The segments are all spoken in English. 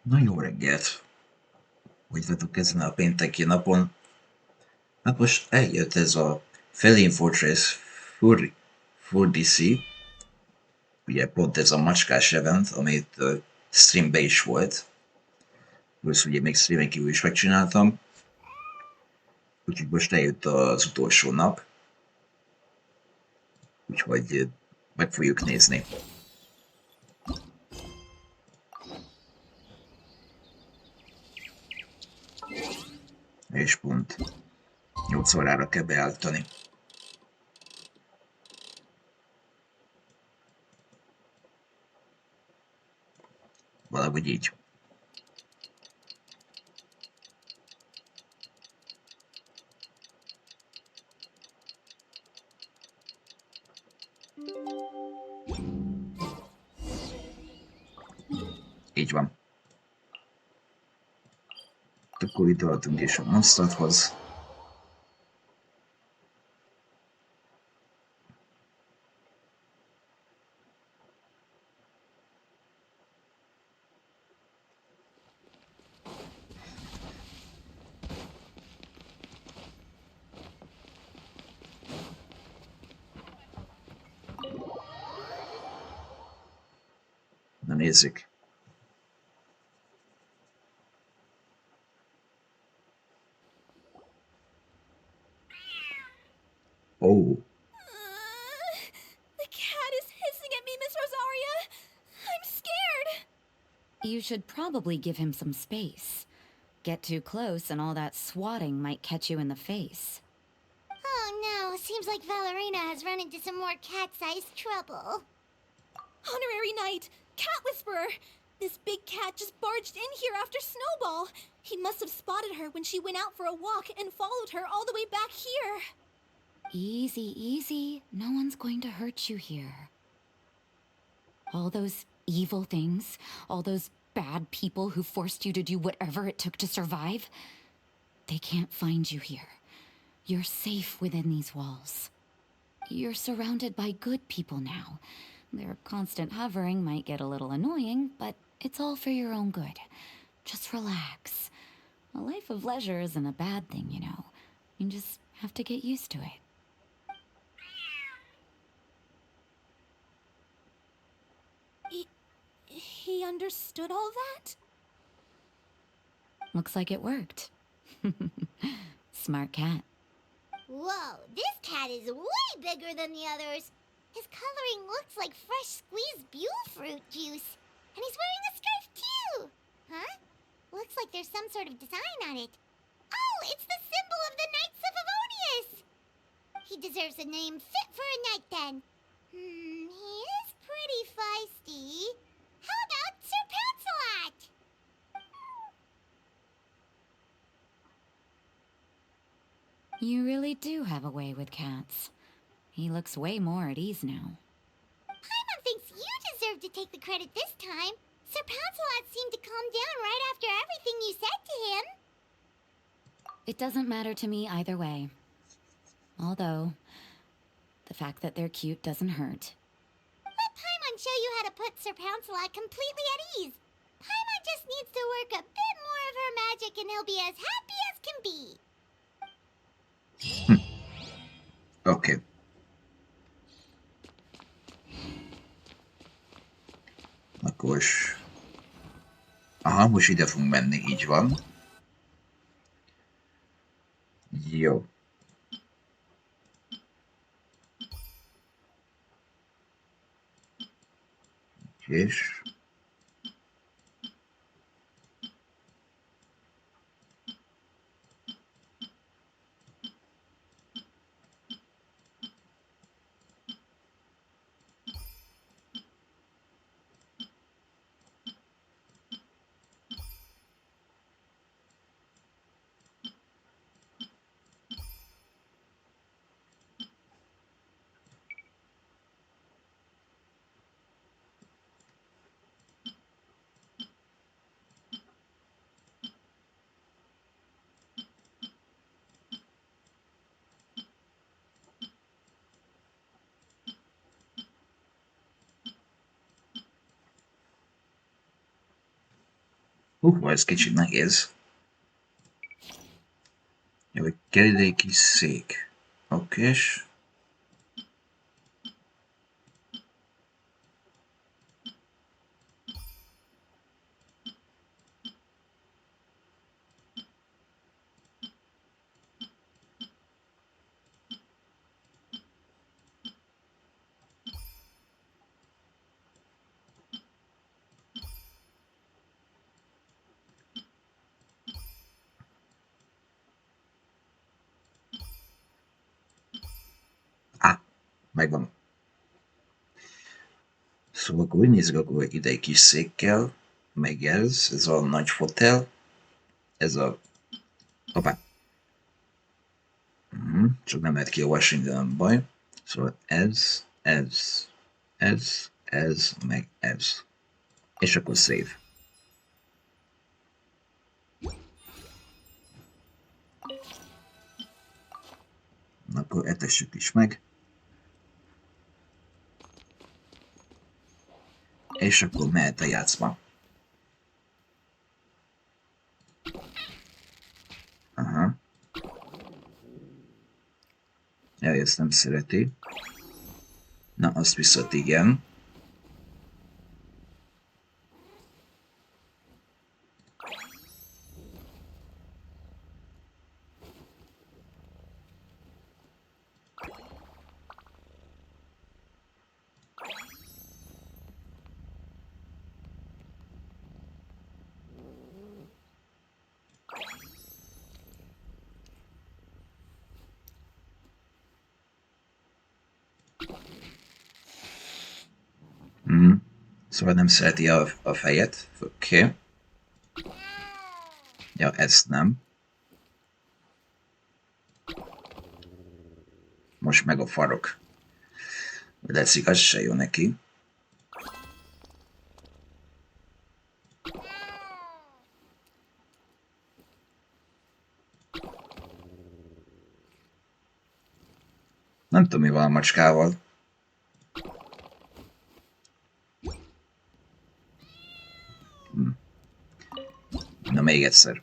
Na jó reggelt! Hogy vagyok ezen a pénteki napon? Hát most eljött ez a Feline Fortress Furrdyssey, ugye pont ez a macskás event, amit streambe is volt, plusz ugye még streamen kívül is megcsináltam, úgyhogy most eljött az utolsó nap, úgyhogy meg fogjuk nézni. És pont 8 órára kell beállítani. Valahogy így. Így van. Akkor itt voltunk is a monsterhoz. Na nézzük. Ó, The cat is hissing at me, Miss Rosaria. I'm scared. You should probably give him some space. Get too close and all that swatting might catch you in the face. Oh no, seems like Valerina has run into some more cat-sized trouble. Honorary Knight, Cat Whisperer! This big cat just barged in here after Snowball. He must have spotted her when she went out for a walk and followed her all the way back here. Easy, easy. No one's going to hurt you here. All those evil things, all those bad people who forced you to do whatever it took to survive, they can't find you here. You're safe within these walls. You're surrounded by good people now. Their constant hovering might get a little annoying, but it's all for your own good. Just relax. A life of leisure isn't a bad thing, you know. You just have to get used to it. He understood all that? Looks like it worked. Smart cat. Whoa, this cat is way bigger than the others. His coloring looks like fresh squeezed Buell fruit juice. And he's wearing a scarf too! Huh? Looks like there's some sort of design on it. Oh, it's the symbol of the Knights of Avonius! He deserves a name fit for a knight then. He is pretty feisty. How about Sir Pancelot? You really do have a way with cats. He looks way more at ease now. Paimon thinks you deserve to take the credit this time. Sir Pancelot seemed to calm down right after everything you said to him. It doesn't matter to me either way. Although, the fact that they're cute doesn't hurt. Let Paimon show you how to put Sir Pancelot completely at ease. Paimon just needs to work a bit more of her magic and he'll be as happy as can be. Oké. Akkor aha, most ide fogunk menni, így van. Jó. És... Ez kicsit nehéz. Jó, hogy keréki szék. Okés. Megvan. Szóval akkor úgy nézzük, akkor ide egy kis székkel, meg ez a nagy fotel, ez a... Hoppá. Csak nem lehet kiolvasni, de nem baj. Szóval ez, meg ez. És akkor save. Akkor etessük is meg. És akkor mehet a játszma. Aha. Jaj, ezt nem szereti. Na, azt viszont igen. Szóval nem szereti a fejet. Oké. Ja, ezt nem. Most meg a farok. Látszik, az se jó neki. Nem tudom, mi van a macskával. Na, még egyszer.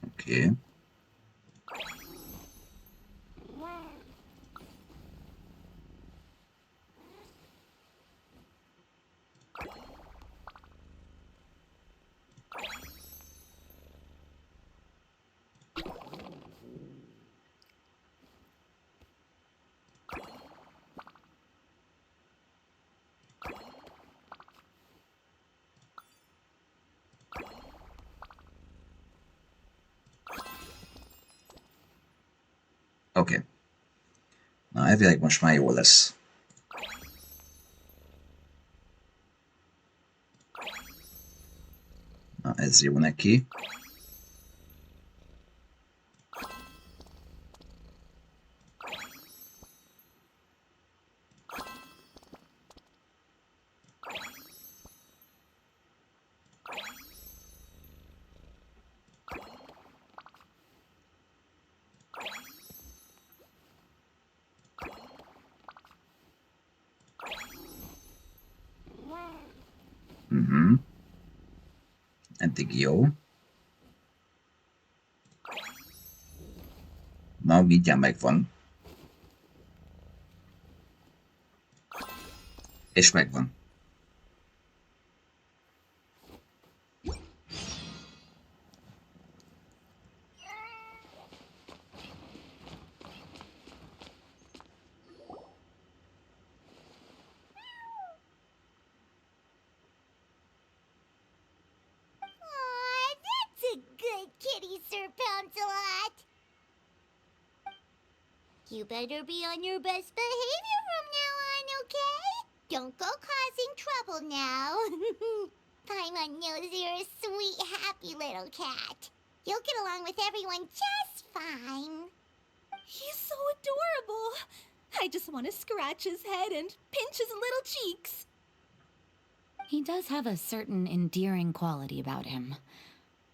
Oké. Oké. Na, elvileg most már jó lesz. Na, ez jó neki. Eddig jó. Na, mindjárt megvan. És megvan. Aw, that's a good kitty, Sir Pouncelot. You better be on your best behavior from now on, okay? Don't go causing trouble now. Paimon knows you're a sweet, happy little cat. You'll get along with everyone just fine. He's so adorable. I just want to scratch his head and pinch his little cheeks. He does have a certain endearing quality about him.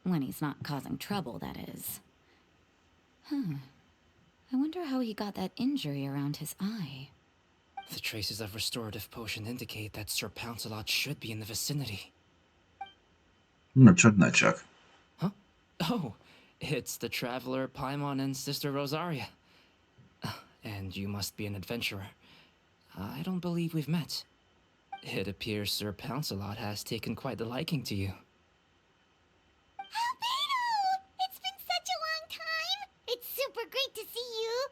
When he's not causing trouble, that is. I wonder how he got that injury around his eye. The traces of restorative potion indicate that Sir Pouncelot should be in the vicinity. Na csak. Huh? Oh, it's the traveler Paimon and Sister Rosaria. And you must be an adventurer. I don't believe we've met. It appears Sir Pouncelot has taken quite the liking to you. Albedo! It's been such a long time! It's super great to see you!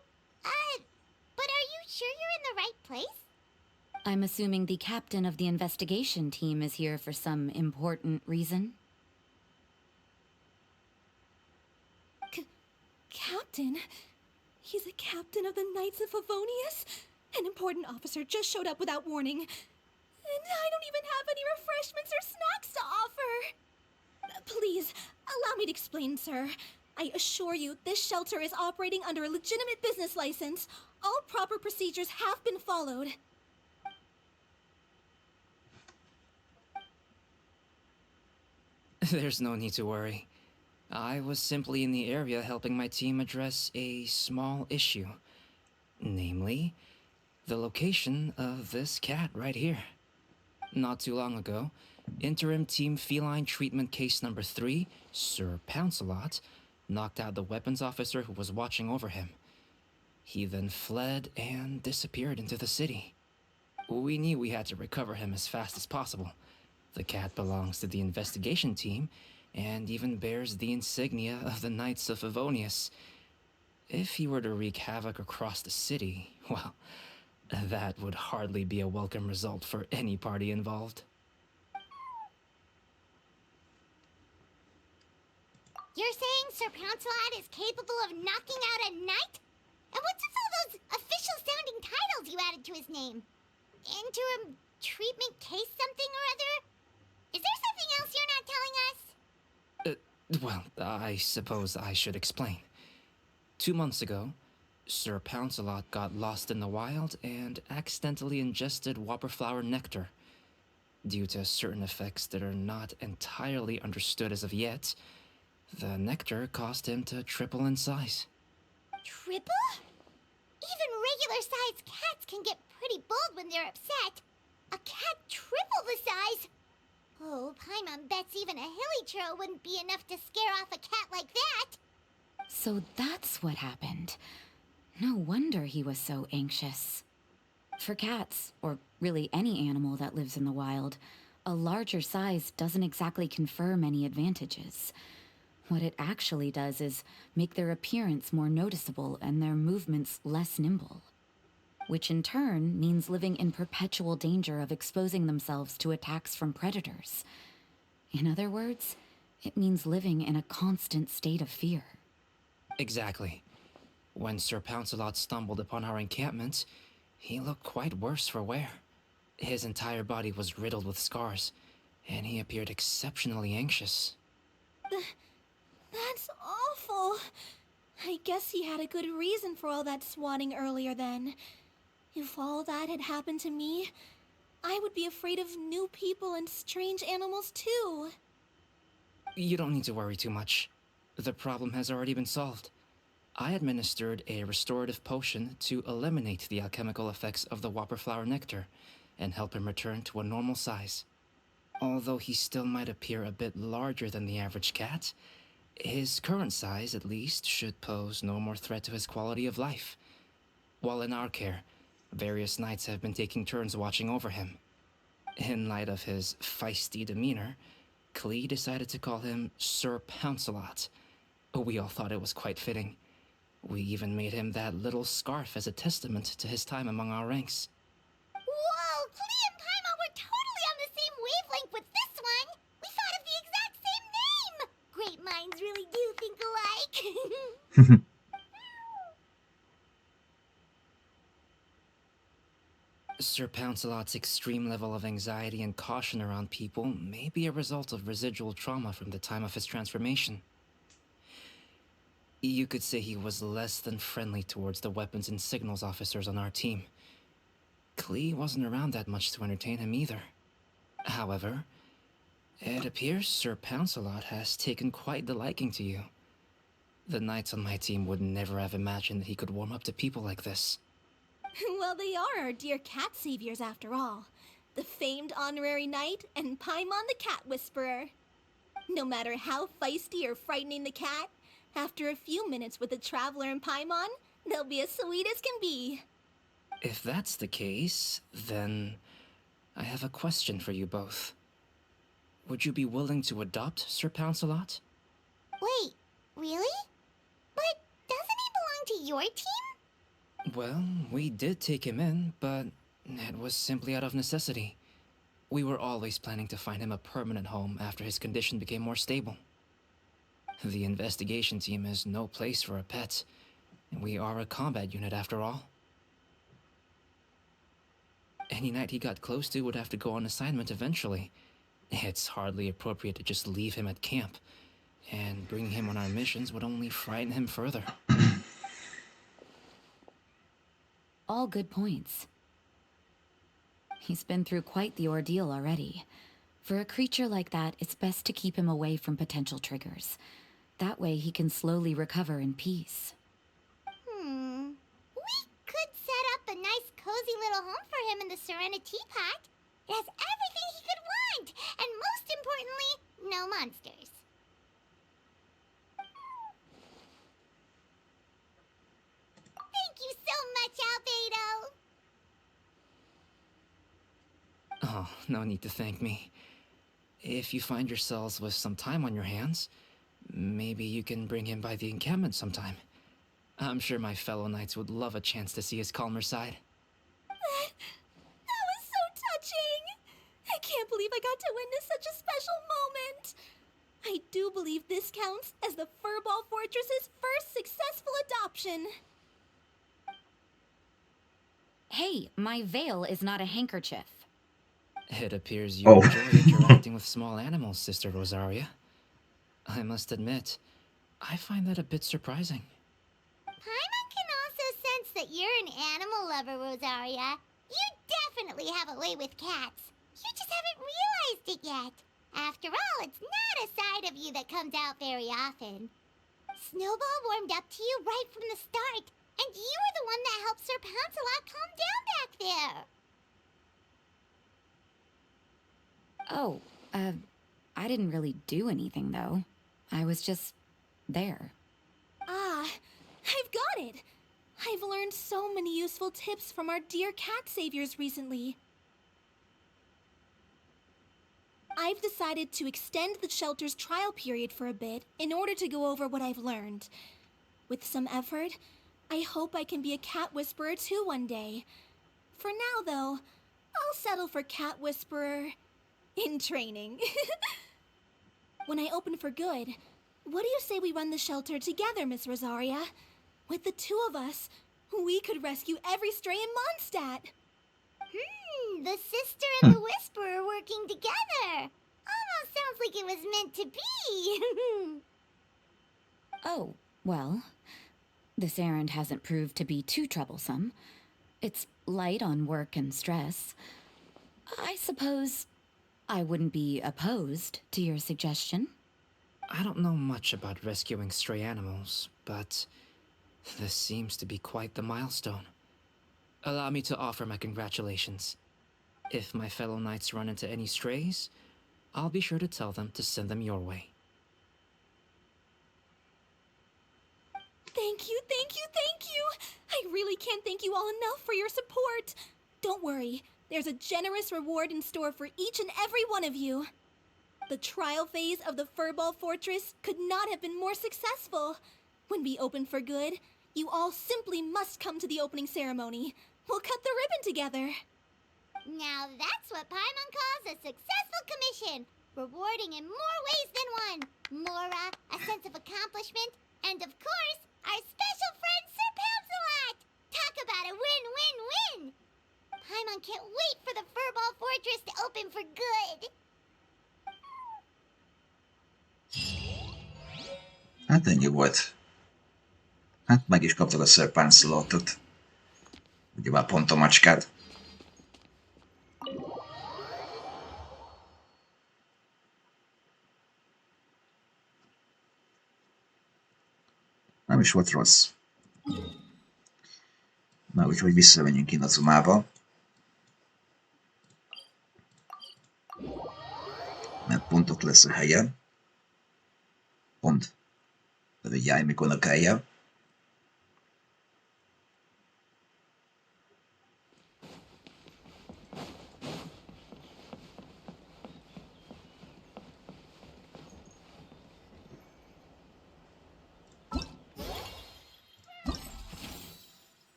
But are you sure you're in the right place? I'm assuming the captain of the investigation team is here for some important reason? Captain? He's a captain of the Knights of Favonius? An important officer just showed up without warning. And I don't even have any refreshments or snacks to offer. Please, allow me to explain, sir. I assure you, this shelter is operating under a legitimate business license. All proper procedures have been followed. There's no need to worry. I was simply in the area helping my team address a small issue. Namely, the location of this cat right here. Not too long ago, Interim Team Feline Treatment Case Number 3, Sir Pouncelot, knocked out the weapons officer who was watching over him. He then fled and disappeared into the city. We knew we had to recover him as fast as possible. The cat belongs to the investigation team, and even bears the insignia of the Knights of Favonius. If he were to wreak havoc across the city, well, that would hardly be a welcome result for any party involved. You're saying Sir Pouncelot is capable of knocking out a knight? And what's with all those official-sounding titles you added to his name? Interim treatment case something or other? Is there something else you're not telling us? Well, I suppose I should explain. 2 months ago, Sir Pouncelot got lost in the wild and accidentally ingested whopperflower nectar. Due to certain effects that are not entirely understood as of yet, the nectar caused him to triple in size. Triple? Even regular-sized cats can get pretty bold when they're upset. A cat triple the size? Oh, Paimon bets even a hilly churl wouldn't be enough to scare off a cat like that. So that's what happened. No wonder he was so anxious. For cats, or really any animal that lives in the wild, a larger size doesn't exactly confer many advantages. What it actually does is make their appearance more noticeable and their movements less nimble. Which in turn means living in perpetual danger of exposing themselves to attacks from predators. In other words, it means living in a constant state of fear. Exactly. When Sir Pouncelot stumbled upon our encampment, he looked quite worse for wear. His entire body was riddled with scars, and he appeared exceptionally anxious. That's awful. I guess he had a good reason for all that swatting earlier then. If all that had happened to me, I would be afraid of new people and strange animals too. You don't need to worry too much. The problem has already been solved. I administered a restorative potion to eliminate the alchemical effects of the whopperflower nectar and help him return to a normal size. Although he still might appear a bit larger than the average cat, his current size, at least, should pose no more threat to his quality of life. While in our care, various knights have been taking turns watching over him. In light of his feisty demeanor, Klee decided to call him Sir Pouncelot. We all thought it was quite fitting. We even made him that little scarf as a testament to his time among our ranks. Whoa, Klee and Paimon were totally on the same wavelength with this one. We thought of the exact same name. Great minds really do think alike. Sir Pouncelot's extreme level of anxiety and caution around people may be a result of residual trauma from the time of his transformation. You could say he was less than friendly towards the weapons and signals officers on our team. Klee wasn't around that much to entertain him either. However, it appears Sir Pouncelot has taken quite the liking to you. The knights on my team would never have imagined that he could warm up to people like this. Well, they are our dear cat saviors after all. The famed honorary knight and Paimon the cat whisperer. No matter how feisty or frightening the cat, after a few minutes with the traveler and Paimon, they'll be as sweet as can be. If that's the case, then I have a question for you both. Would you be willing to adopt Sir Pouncelot? Wait, really? But doesn't he belong to your team? Well, we did take him in, but it was simply out of necessity. We were always planning to find him a permanent home after his condition became more stable. The investigation team is no place for a pet, and we are a combat unit after all. Any knight he got close to would have to go on assignment eventually. It's hardly appropriate to just leave him at camp, and bringing him on our missions would only frighten him further. All good points. He's been through quite the ordeal already. For a creature like that, it's best to keep him away from potential triggers. That way he can slowly recover in peace. We could set up a nice cozy little home for him in the Serenity Pot. It has everything he could want, and most importantly, no monsters. Thank you so much, Albedo. Oh, no need to thank me. If you find yourselves with some time on your hands, maybe you can bring him by the encampment sometime. I'm sure my fellow knights would love a chance to see his calmer side. That was so touching! I can't believe I got to witness such a special moment! I do believe this counts as the Furball Fortress's first successful adoption. Hey, my veil is not a handkerchief. It appears you enjoy interacting with small animals, Sister Rosaria. I must admit, I find that a bit surprising. Paimon can also sense that you're an animal lover, Rosaria. You definitely have a way with cats. You just haven't realized it yet. After all, it's not a side of you that comes out very often. Snowball warmed up to you right from the start, and you were the one that helped Sir Pouncelot calm down back there. Oh, I didn't really do anything, though. I was just there. Ah, I've got it! I've learned so many useful tips from our dear cat saviors recently. I've decided to extend the shelter's trial period for a bit in order to go over what I've learned. With some effort, I hope I can be a cat whisperer too one day. For now, though, I'll settle for cat whisperer in training. When I open for good, what do you say we run the shelter together, Miss Rosaria? With the two of us, we could rescue every stray in Mondstadt. The sister and the whisperer working together. Almost sounds like it was meant to be. Oh, well, this errand hasn't proved to be too troublesome. It's light on work and stress. I suppose I wouldn't be opposed to your suggestion. I don't know much about rescuing stray animals, but this seems to be quite the milestone. Allow me to offer my congratulations. If my fellow knights run into any strays, I'll be sure to tell them to send them your way. Thank you, thank you, thank you! I really can't thank you all enough for your support. Don't worry, there's a generous reward in store for each and every one of you. The trial phase of the Furball Fortress could not have been more successful. When we open for good, you all simply must come to the opening ceremony. We'll cut the ribbon together. Now that's what Paimon calls a successful commission. Rewarding in more ways than one. Mora, a sense of accomplishment, and of course, our special friend Sir Pouncelot! Talk about a win-win-win! Paimon can't wait for the Furball Fortress to open for good. Hát ennyi volt. Hát meg is kaptad a Sir Lancelotot. Ugye már pont a macskád. Nem is volt rossz. Na, úgyhogy visszamegyünk Inazumába. Mert pont ott lesz a helye. Pont. Tehát egy Jájmikónak helye.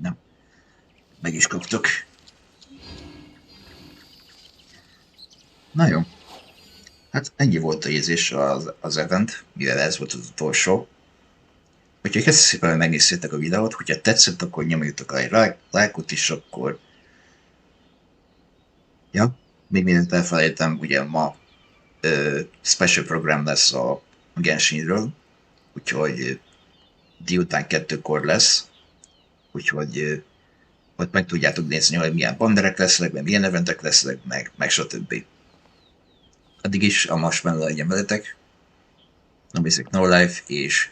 Na, meg is kaptuk. Na jó. Hát ennyi volt a érzés az event, mivel ez volt az utolsó. Úgyhogy köszönöm szépen, hogy megnéztétek a videót, hogyha tetszett, akkor nyomjatok egy lájkot is, akkor... Ja, még mindent elfelejtem, ugye ma special program lesz a Genshinről, úgyhogy délután 2-kor lesz, úgyhogy ott meg tudjátok nézni, hogy milyen banderek lesznek, meg milyen eventek lesznek, meg stb. Addig is a marshmallow legyen veletek, no music, no life, és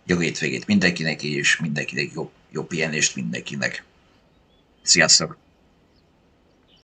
jó hétvégét mindenkinek, és mindenkinek jó pihenést mindenkinek. Sziasztok!